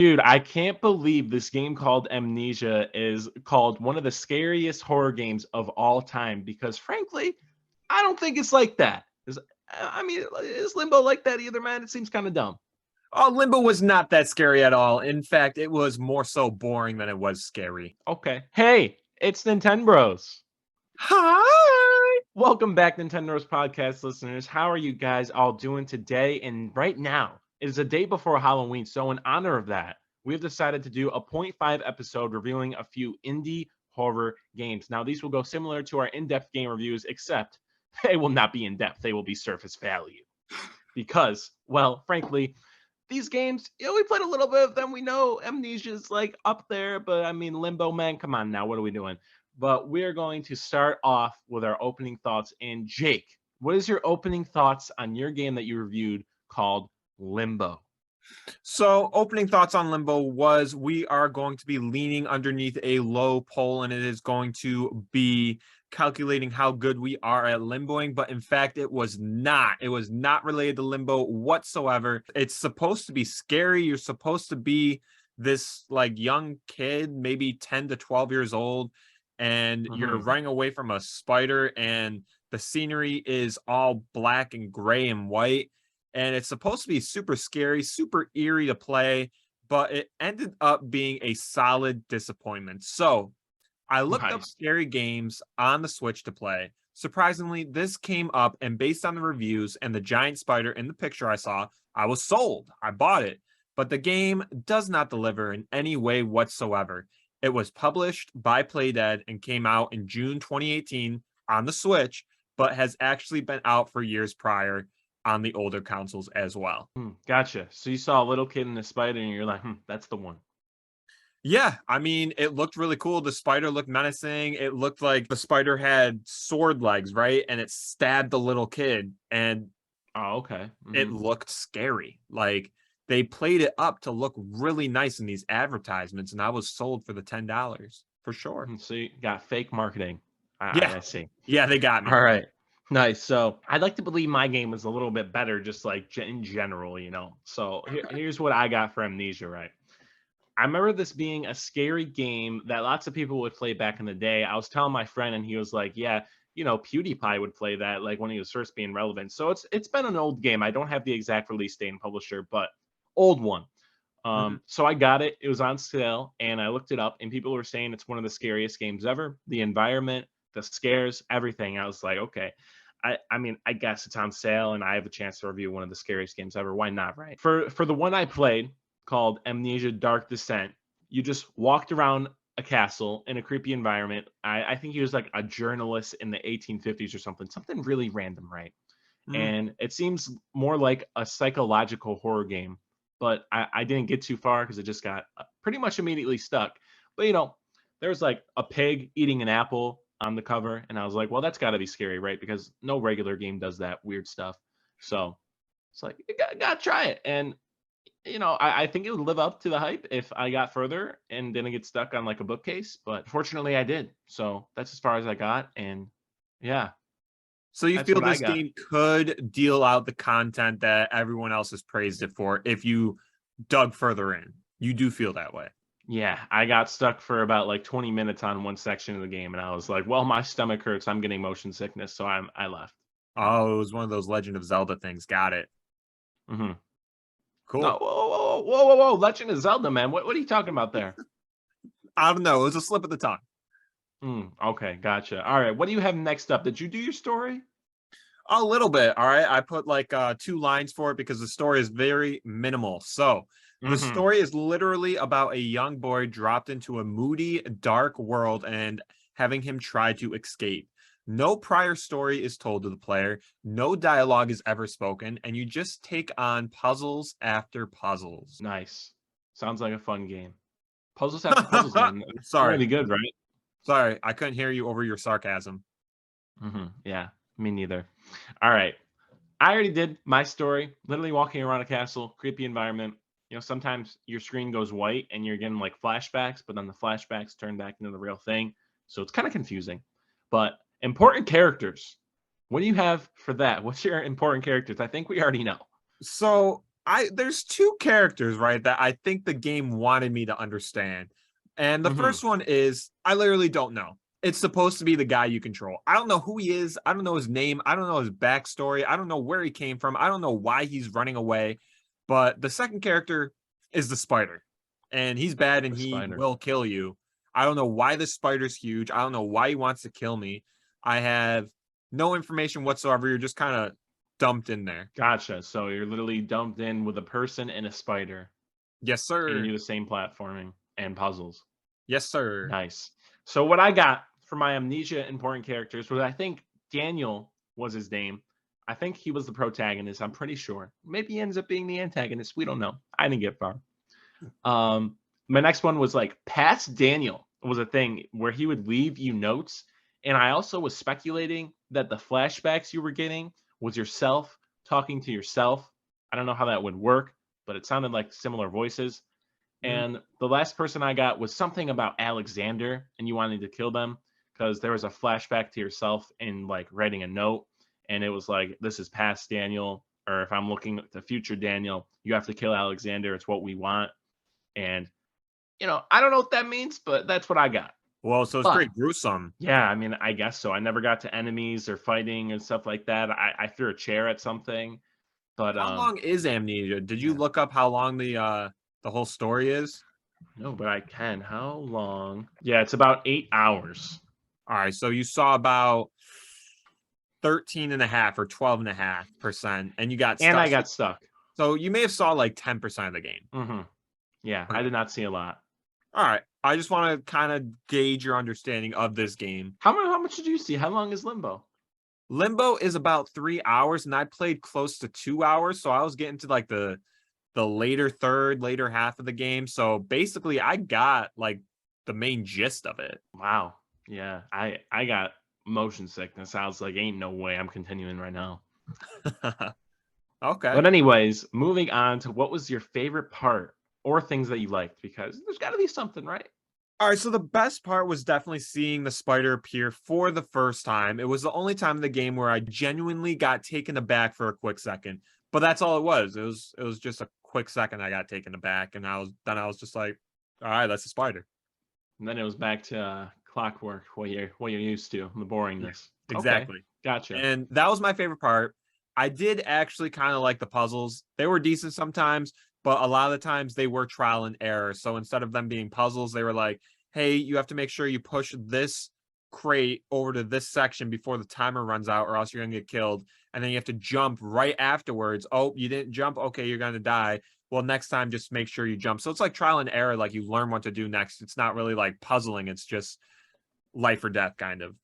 Dude, I can't believe this game called Amnesia is called one of the scariest horror games of all time because frankly, I don't think it's like that. I mean, is Limbo like that either, man? It seems kind of dumb. Oh, Limbo was not that scary at all. In fact, it was more so boring than it was scary. Okay. Hey, it's Nintenbros. Hi! Welcome back, Nintendo's podcast listeners. How are you guys all doing today? And right now, it is a day before Halloween. So, in honor of that, we've decided to do a point 0.5 episode reviewing a few indie horror games. Now, these will go similar to our in depth game reviews, except they will not be in depth, they will be surface value. Because, well, frankly, these games, we played a little bit of them. We know Amnesia's like up there, but I mean, Limbo, man, come on now. What are we doing? But we're going to start off with our opening thoughts. And Jake, what is your opening thoughts on your game that you reviewed called Limbo? So, opening thoughts on Limbo was we are going to be leaning underneath a low pole, and it is going to be calculating how good we are at limboing. But in fact, it was not. It was not related to Limbo whatsoever. It's supposed to be scary. You're supposed to be this like young kid, maybe 10 to 12 years old, and you're Mm-hmm. running away from a spider, and the scenery is all black and gray and white, and it's supposed to be super scary, super eerie to play, but it ended up being a solid disappointment. So I looked up Nice. scary games on the Switch to play. Surprisingly, this came up, and based on the reviews and the giant spider in the picture I saw, I was sold. I bought it. But the game does not deliver in any way whatsoever. It was published by Playdead and came out in June 2018 on the Switch, but has actually been out for years prior on the older consoles as well. Gotcha. So you saw a little kid in a spider, and you're like, that's the one. Yeah, I mean, it looked really cool. The spider looked menacing. It looked like the spider had sword legs, right? And it stabbed the little kid, and Oh, okay. it looked scary. Like they played it up to look really nice in these advertisements, and I was sold for the $10 for sure. So you got fake marketing. Yeah, I see. yeah, they got me. All right. Nice. So I'd like to believe my game was a little bit better, just like in general, So here's what I got for Amnesia, right? I remember this being a scary game that lots of people would play back in the day. I was telling my friend, and he was like, "Yeah, PewDiePie would play that like when he was first being relevant." So it's been an old game. I don't have the exact release date and publisher, but old one. Mhm. So I got it. It was on sale, and I looked it up, and people were saying it's one of the scariest games ever. The environment, the scares, everything. I was like, okay. I mean, I guess it's on sale, and I have a chance to review one of the scariest games ever. Why not, right? For the one I played called Amnesia Dark Descent, you just walked around a castle in a creepy environment. I think he was like a journalist in the 1850s or something really random, right? Mm. And it seems more like a psychological horror game, but I didn't get too far because it just got pretty much immediately stuck. But there was like a pig eating an apple on the cover, and I was like, well, that's got to be scary, right? Because no regular game does that weird stuff. So it's like you gotta try it, and I think it would live up to the hype if I got further and didn't get stuck on like a bookcase. But fortunately, I did. So that's as far as I got, and yeah, So you that's feel what I this got. game could deal out the content that everyone else has praised it for if you dug further in. You do feel that way. Yeah, I got stuck for about like 20 minutes on one section of the game, and I was like, "Well, my stomach hurts. I'm getting motion sickness," so I left. Oh, it was one of those Legend of Zelda things. Got it. Hmm. No, Cool. whoa! Legend of Zelda, man. What are you talking about there? I don't know. It was a slip of the tongue. Okay, gotcha. All right, what do you have next up? Did you do your story? A little bit. All right. I put like 2 lines for it because the story is very minimal. So the Hmm. story is literally about a young boy dropped into a moody, dark world and having him try to escape. No prior story is told to the player, no dialogue is ever spoken, and you just take on puzzles after puzzles. Nice. Sounds like a fun game. Puzzles after puzzles, man. It's gonna Sorry. be good, right? Sorry. I couldn't hear you over your sarcasm. Yeah, me neither. All right. I already did my story, literally walking around a castle, creepy environment. Sometimes your screen goes white and you're getting like flashbacks, but then the flashbacks turn back into the real thing. So it's kind of confusing. But important characters. What do you have for that? What's your important characters? I think we already know. So there's two characters, right, that I think the game wanted me to understand. And the Hmm. first one is I literally don't know. It's supposed to be the guy you control. I don't know who he is. I don't know his name. I don't know his backstory. I don't know where he came from. I don't know why he's running away. But the second character is the spider. And he's bad and The he spider. will kill you. I don't know why the spider's huge. I don't know why he wants to kill me. I have no information whatsoever. You're just kind of dumped in there. Gotcha. So you're literally dumped in with a person and a spider, Yes, and you sir. do the same platforming and puzzles. Yes, sir. Nice. So what I got for my Amnesia important characters was I think Daniel was his name. I think he was the protagonist. I'm pretty sure. Maybe he ends up being the antagonist. We don't know. I didn't get far. My next one was like past Daniel was a thing where he would leave you notes, and I also was speculating that the flashbacks you were getting was yourself talking to yourself. I don't know how that would work, but it sounded like similar voices. Mm. And the last person I got was something about Alexander, and you wanted to kill them because there was a flashback to yourself in like writing a note, and it was like, "This is past Daniel," or if I'm looking at the future Daniel, you have to kill Alexander. It's what we want. And I don't know what that means, but that's what I got. Well, so it's But pretty gruesome. yeah, I mean, I guess so. I never got to enemies or fighting and stuff like that. I threw a chair at something, but How long is Amnesia? Did you yeah, look up how long the whole story is? no, but I can. How long? Yeah, it's about 8 hours. All right, so you saw about 13 and a half or 12.5%, and you got And stuck. I got stuck. So you may have saw like 10% of the game. Hmm. Yeah, I Okay. did not see a lot. All right. I just want to kind of gauge your understanding of this game. How much did you see? How long is Limbo? Limbo is about 3 hours, and I played close to 2 hours. So I was getting to like the later third, later half of the game. So basically I got like the main gist of it. Wow. Yeah, I got motion sickness. I was like, ain't no way I'm continuing right now. Okay. But anyways, moving on to what was your favorite part or things that you liked because there's got to be something, right? All right, so the best part was definitely seeing the spider appear for the first time. It was the only time in the game where I genuinely got taken aback for a quick second. But that's all it was. It was just a quick second I got taken aback, and I was just like, all right, that's a spider. And then it was back to clockwork, what you're used to, the Yeah, boringness. Okay, exactly. gotcha. And that was my favorite part. I did actually kind of like the puzzles. They were decent sometimes, but a lot of the times they were trial and error. So instead of them being puzzles, they were like, hey, you have to make sure you push this crate over to this section before the timer runs out, or else you're going to get killed. And then you have to jump right afterwards. Oh, you didn't jump? Okay, you're going to die. Well, next time, just make sure you jump. So it's like trial and error. Like you learn what to do next. It's not really like puzzling. It's just life or death kind of.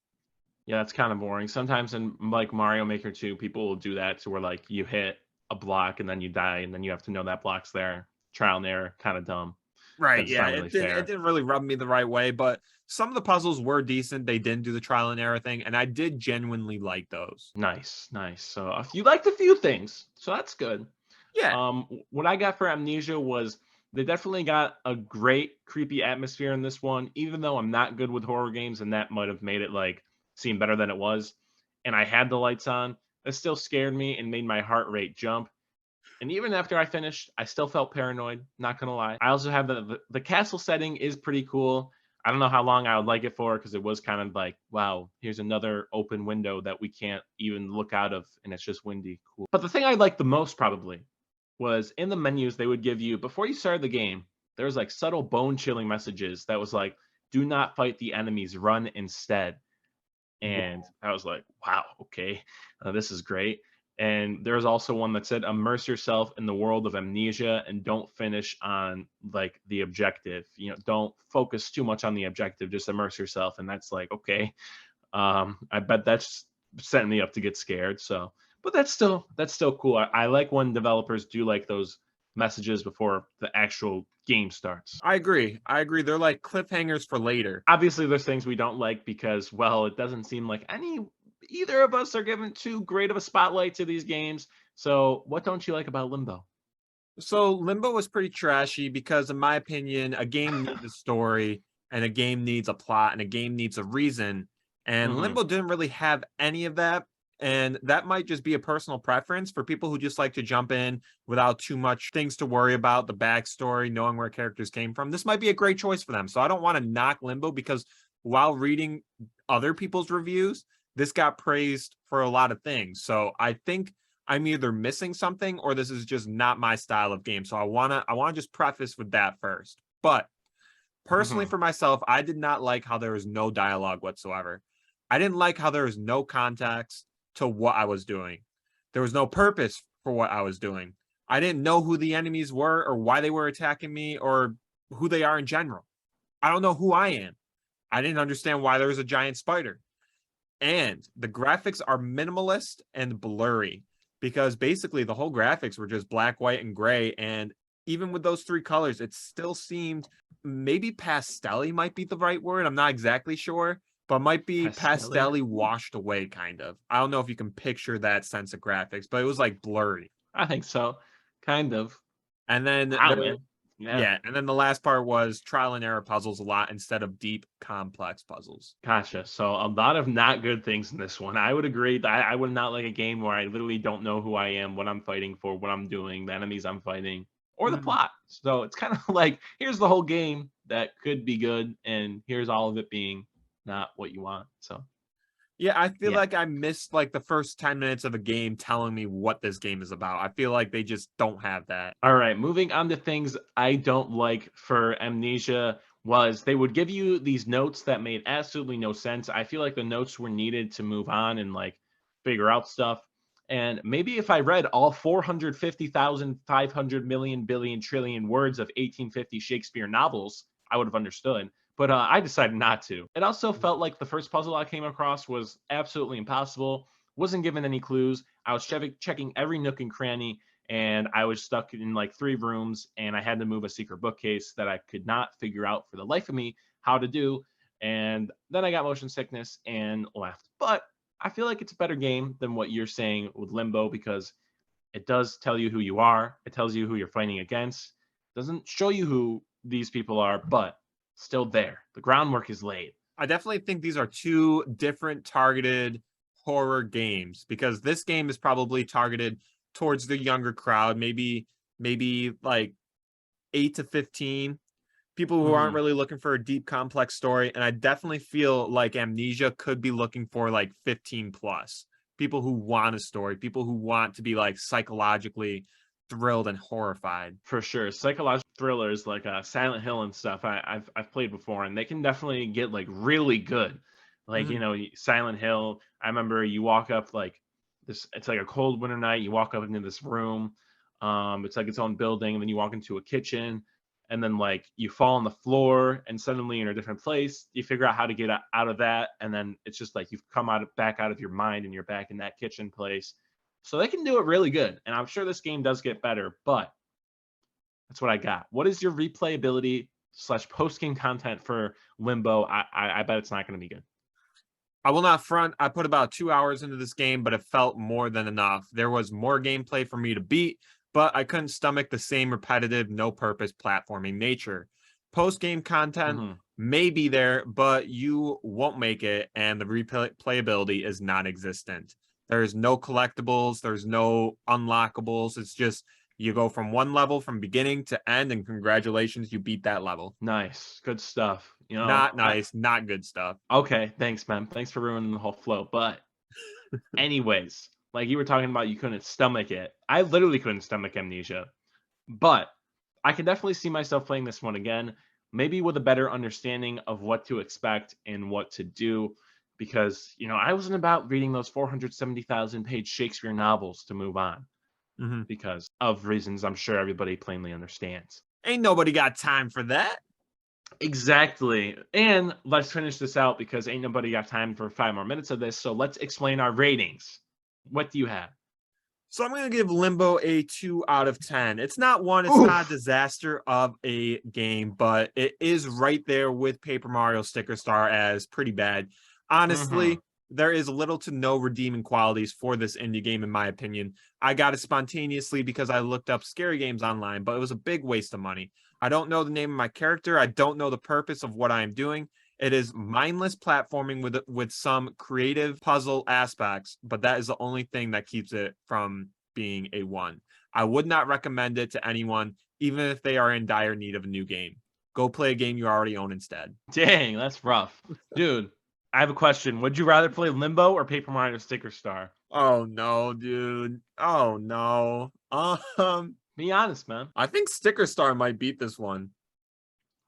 Yeah, that's kind of boring. Sometimes in like Mario Maker 2, people will do that to where like you hit a block and then you die and then you have to know that block's there. Trial and error, kind of dumb. Right. That's Yeah. not really It fair. didn't really rub me the right way, but some of the puzzles were decent. They didn't do the trial and error thing, and I did genuinely like those. Nice, nice. So you liked a few things, so that's good. Yeah. What I got for Amnesia was they definitely got a great creepy atmosphere in this one, even though I'm not good with horror games, and that might have made it like seem better than it was. And I had the lights on, it still scared me and made my heart rate jump. And even after I finished, I still felt paranoid, not gonna lie. I also have the castle setting is pretty cool. I don't know how long I would like it for because it was kind of like, wow, here's another open window that we can't even look out of, and it's just windy. Cool. But the thing I liked the most probably was in the menus they would give you before you started the game. There was like subtle bone chilling messages that was like, "Do not fight the enemies, run instead." And Whoa. I was like, wow, okay, this is great. And there's also one that said, immerse yourself in the world of amnesia and don't finish on like the objective. Don't focus too much on the objective, just immerse yourself. And that's like, okay, I bet that's setting me up to get scared. So, but that's still cool. I like when developers do like those messages before the actual game starts. I agree. I agree. They're like cliffhangers for later. Obviously there's things we don't like because, well, it doesn't seem like either of us are given too great of a spotlight to these games. So what don't you like about Limbo? So Limbo was pretty trashy because, in my opinion, a game needs a story and a game needs a plot and a game needs a reason. And Hmm. Limbo didn't really have any of that. And that might just be a personal preference for people who just like to jump in without too much things to worry about, the backstory, knowing where characters came from. This might be a great choice for them. So I don't want to knock Limbo, because while reading other people's reviews, this got praised for a lot of things. So I think I'm either missing something or this is just not my style of game. So I wanna just preface with that first. But personally, Mhm. for myself, I did not like how there was no dialogue whatsoever. I didn't like how there was no context to what I was doing. There was no purpose for what I was doing. I didn't know who the enemies were or why they were attacking me or who they are in general. I don't know who I am. I didn't understand why there was a giant spider. And the graphics are minimalist and blurry, because basically the whole graphics were just black, white, and gray. And even with those three colors, it still seemed, maybe pastel might be the right word. I'm not exactly sure, but might be Pastelli? pastel washed away, kind of. I don't know if you can picture that sense of graphics, but it was like blurry. I think so. Kind of. And then Wow, man. Yeah. yeah, and then the last part was trial and error puzzles a lot instead of deep, complex puzzles. Gotcha. So a lot of not good things in this one. I would agree that I would not like a game where I literally don't know who I am, what I'm fighting for, what I'm doing, the enemies I'm fighting, or the Mhm. plot. So it's kind of like here's the whole game that could be good, and here's all of it being not what you want. So Yeah, I feel yeah. like I missed like the first 10 minutes of a game telling me what this game is about. I feel like they just don't have that. All right, moving on to things I don't like for Amnesia was they would give you these notes that made absolutely no sense. I feel like the notes were needed to move on and like figure out stuff. And maybe if I read all 450,500 million billion trillion words of 1850 Shakespeare novels, I would have understood. But I decided not to. It also felt like the first puzzle I came across was absolutely impossible. Wasn't given any clues. I was checking every nook and cranny, and I was stuck in like three rooms, and I had to move a secret bookcase that I could not figure out for the life of me how to do. And then I got motion sickness and left. But I feel like it's a better game than what you're saying with Limbo, because it does tell you who you are, it tells you who you're fighting against, it doesn't show you who these people are, but still there. The groundwork is laid. I definitely think these are two different targeted horror games, because this game is probably targeted towards the younger crowd, maybe like 8 to 15, people who aren't Mhm. really looking for a deep, complex story. And I definitely feel like Amnesia could be looking for like 15 plus, people who want a story, people who want to be like psychologically thrilled and horrified. For sure. Psychological thrillers like Silent Hill and stuff I've played before, and they can definitely get like really good. Like, Mhm. Silent Hill, I remember you walk up like this, it's like a cold winter night, you walk up into this room, it's like its own building, and then you walk into a kitchen, and then like you fall on the floor and suddenly you're in a different place. You figure out how to get out of that, and then it's just like you've come back out of your mind and you're back in that kitchen place. So they can do it really good. And I'm sure this game does get better, but that's what I got. What is your replayability slash post game content for Limbo? I bet it's not going to be good. I will not front. I put about 2 hours into this game, but it felt more than enough. There was more gameplay for me to beat, but I couldn't stomach the same repetitive, no purpose platforming nature. Post game content Mhm. may be there, but you won't make it, and the replayability is non existent. There's no collectibles, there's no unlockables. It's just you go from one level from beginning to end, and congratulations, you beat that level. Nice, good stuff. Not I nice, not good stuff. okay. Thanks, man. Thanks for ruining the whole flow. But anyways, like you were talking about, you couldn't stomach it. I literally couldn't stomach Amnesia, but I can definitely see myself playing this one again, maybe with a better understanding of what to expect and what to do. Because, I wasn't about reading those 470,000 page Shakespeare novels to move on, Mhm. because of reasons I'm sure everybody plainly understands. Ain't nobody got time for that. Exactly. And let's finish this out because ain't nobody got time for 5 more minutes of this. So let's explain our ratings. What do you have? So I'm going to give Limbo a 2 out of 10. It's not one, it's not a Oof. disaster of a game, but it is right there with Paper Mario Sticker Star as pretty bad. Hmm. Honestly, there is little to no redeeming qualities for this indie game, in my opinion. I got it spontaneously because I looked up scary games online, but it was a big waste of money. I don't know the name of my character. I don't know the purpose of what I am doing. It is mindless platforming with some creative puzzle aspects, but that is the only thing that keeps it from being a 1. I would not recommend it to anyone, even if they are in dire need of a new game. Go play a game you already own instead. Dang, that's rough. Dude, I have a question. Would you rather play Limbo or Paper Mario Sticker Star? Oh no, dude. Oh no. Be honest, man. I think Sticker Star might beat this one.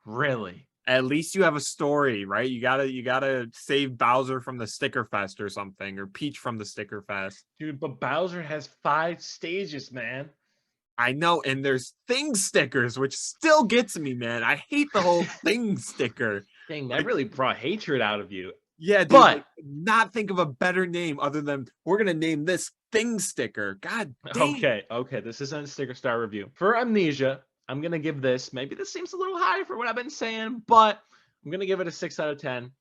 Really? At least you have a story, right? You gotta save Bowser from the Sticker Fest or something, or Peach from the Sticker Fest. Dude, but Bowser has 5 stages, man. I know, and there's thing stickers, which still gets me, man. I hate the whole thing sticker. Dang, that Like, really brought hatred out of you. yeah, dude, But like, not think of a better name other than we're gonna name this thing sticker. God dang. okay, this isn't a Sticker Star review. For Amnesia, I'm gonna give this, maybe this seems a little high for what I've been saying, but I'm gonna give it a 6 out of 10.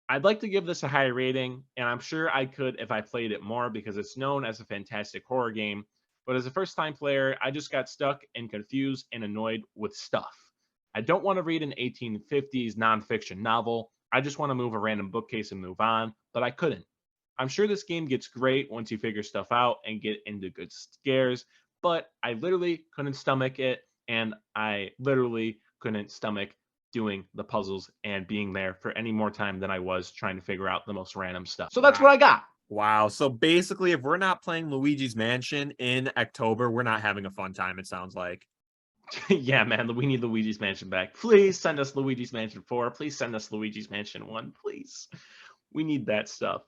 I'd like to give this a high rating, and I'm sure I could if I played it more because it's known as a fantastic horror game. But as a first time player, I just got stuck and confused and annoyed with stuff. I don't want to read an 1850s nonfiction novel. I just want to move a random bookcase and move on, but I couldn't. I'm sure this game gets great once you figure stuff out and get into good scares, but I literally couldn't stomach it, and I literally couldn't stomach doing the puzzles and being there for any more time than I was trying to figure out the most random stuff. So that's what I got. Wow. So basically, if we're not playing Luigi's Mansion in October, we're not having a fun time, it sounds like. Yeah, man, we need Luigi's Mansion back. Please send us Luigi's Mansion 4. Please send us Luigi's Mansion 1. Please. We need that stuff.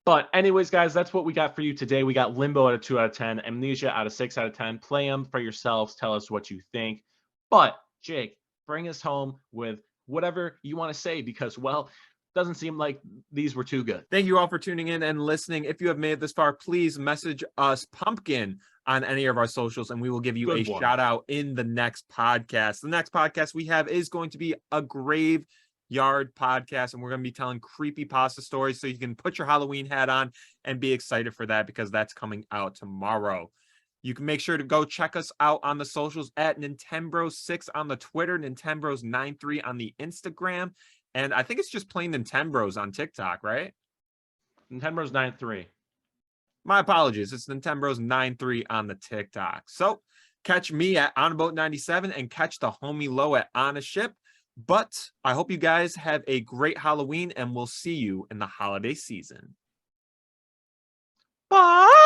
But anyways, guys, that's what we got for you today. We got Limbo out of 2 out of 10, Amnesia out of 6 out of 10. Play them for yourselves. Tell us what you think. But, Jake, bring us home with whatever you want to say because, well, doesn't seem like these were too good. Thank you all for tuning in and listening. If you have made it this far, please message us Pumpkin on any of our socials, and we will give you a shout out in the next podcast. The next podcast we have is going to be a graveyard podcast, and we're going to be telling creepypasta stories, so you can put your Halloween hat on and be excited for that because that's coming out tomorrow. You can make sure to go check us out on the socials at Nintenbros6 on the Twitter, Nintenbros93 on the Instagram, and I think it's just plain Nintenbros on TikTok, right? Nintenbros 9.3. My apologies. It's Nintenbros 9.3 on the TikTok. So catch me at OnAbout97 and catch the homie Low at Onaship. But I hope you guys have a great Halloween, and we'll see you in the holiday season. Bye.